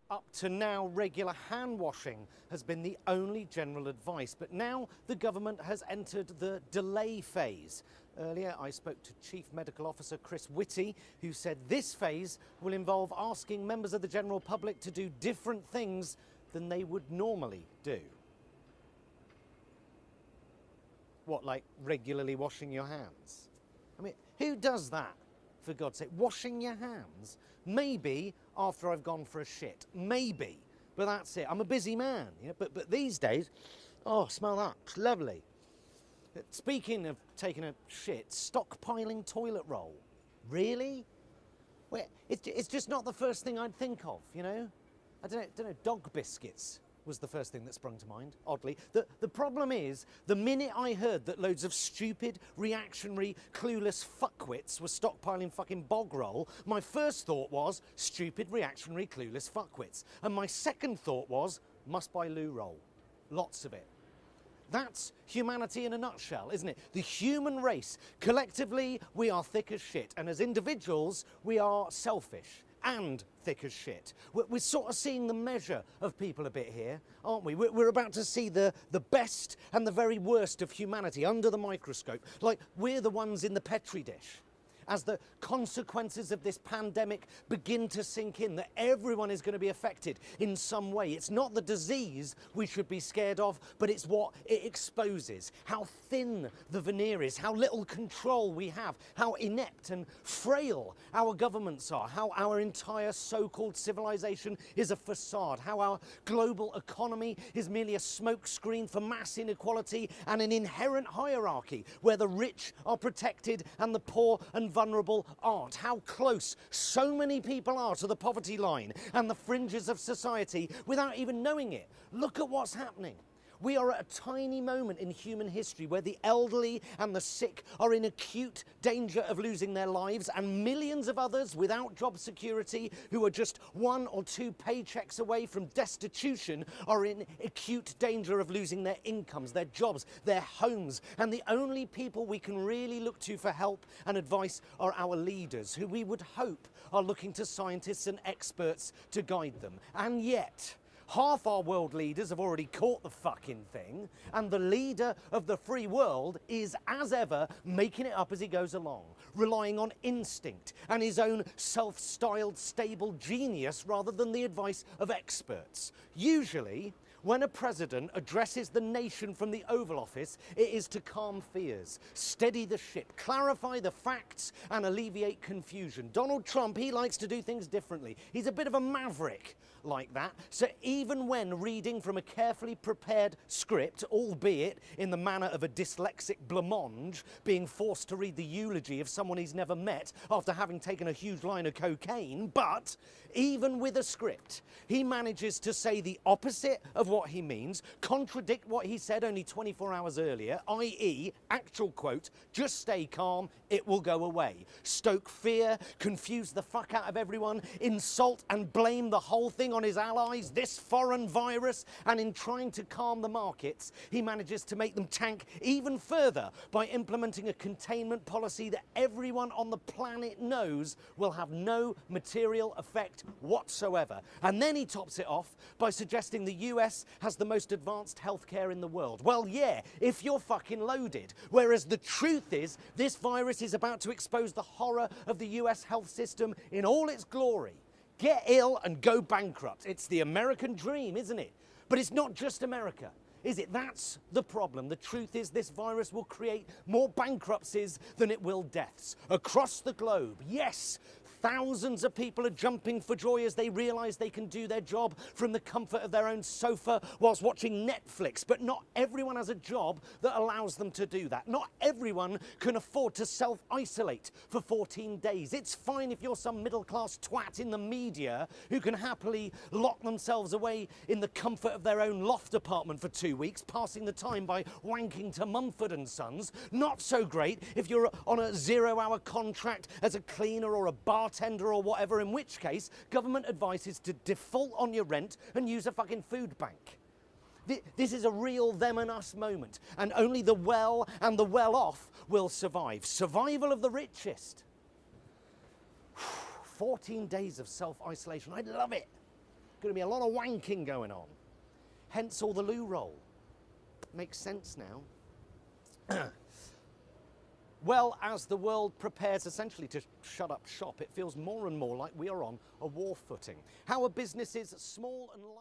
Up to now, regular hand washing has been the only general advice, but now the government has entered the delay phase. Earlier, I spoke to Chief Medical Officer Chris Whitty, who said this phase will involve asking members of the general public to do different things than they would normally do. What, like regularly washing your hands? I mean, who does that? For God's sake, washing your hands? Maybe after I've gone for a shit. Maybe. But that's it. I'm a busy man. You know? But these days, oh, smell that. It's lovely. Speaking of taking a shit, stockpiling toilet roll. Really? Well, it's just not the first thing I'd think of, you know? I don't know, dog biscuits was the first thing that sprung to mind, oddly. The problem is, the minute I heard that loads of stupid, reactionary, clueless fuckwits were stockpiling fucking bog roll, my first thought was, stupid, reactionary, clueless fuckwits. And my second thought was, must buy loo roll. Lots of it. That's humanity in a nutshell, isn't it? The human race. Collectively, we are thick as shit. And as individuals, we are selfish and thick as shit. We're sort of seeing the measure of people a bit here, aren't we? We're about to see the best and the very worst of humanity under the microscope. Like we're the ones in the Petri dish. As the consequences of this pandemic begin to sink in, that everyone is going to be affected in some way. It's not the disease we should be scared of, but it's what it exposes. How thin the veneer is, how little control we have, how inept and frail our governments are, how our entire so-called civilization is a facade, how our global economy is merely a smokescreen for mass inequality and an inherent hierarchy where the rich are protected and the poor and vulnerable aren't. How close so many people are to the poverty line and the fringes of society without even knowing it. Look at what's happening. We are at a tiny moment in human history where the elderly and the sick are in acute danger of losing their lives, and millions of others without job security who are just 1 or 2 paychecks away from destitution are in acute danger of losing their incomes, their jobs, their homes. And the only people we can really look to for help and advice are our leaders, who we would hope are looking to scientists and experts to guide them. And yet, half our world leaders have already caught the fucking thing, and the leader of the free world is, as ever, making it up as he goes along, relying on instinct and his own self-styled stable genius rather than the advice of experts. Usually, when a president addresses the nation from the Oval Office, it is to calm fears, steady the ship, clarify the facts, and alleviate confusion. Donald Trump, he likes to do things differently. He's a bit of a maverick like that. So even when reading from a carefully prepared script, albeit in the manner of a dyslexic blancmange being forced to read the eulogy of someone he's never met after having taken a huge line of cocaine, but even with a script, he manages to say the opposite of what he means, contradict what he said only 24 hours earlier, i.e., actual quote, just stay calm, it will go away. Stoke fear, confuse the fuck out of everyone, insult and blame the whole thing on his allies, this foreign virus, and in trying to calm the markets, he manages to make them tank even further by implementing a containment policy that everyone on the planet knows will have no material effect whatsoever. And then he tops it off by suggesting the US has the most advanced healthcare in the world. Well, yeah, if you're fucking loaded. Whereas the truth is, this virus is about to expose the horror of the US health system in all its glory. Get ill and go bankrupt. It's the American dream, isn't it? But it's not just America, is it? That's the problem. The truth is this virus will create more bankruptcies than it will deaths across the globe. Yes, thousands of people are jumping for joy as they realise they can do their job from the comfort of their own sofa whilst watching Netflix. But not everyone has a job that allows them to do that. Not everyone can afford to self-isolate for 14 days. It's fine if you're some middle-class twat in the media who can happily lock themselves away in the comfort of their own loft apartment for 2 weeks, passing the time by wanking to Mumford and Sons. Not so great if you're on a 0-hour contract as a cleaner or a bartender or whatever, in which case government advice is to default on your rent and use a fucking food bank. This is a real them and us moment, and only the well and the well-off will survive. Survival of the richest. 14 days of self-isolation. I love it. Going to be a lot of wanking going on. Hence all the loo roll. Makes sense now. Well, as the world prepares essentially to shut up shop, it feels more and more like we are on a war footing. How are businesses, small and large?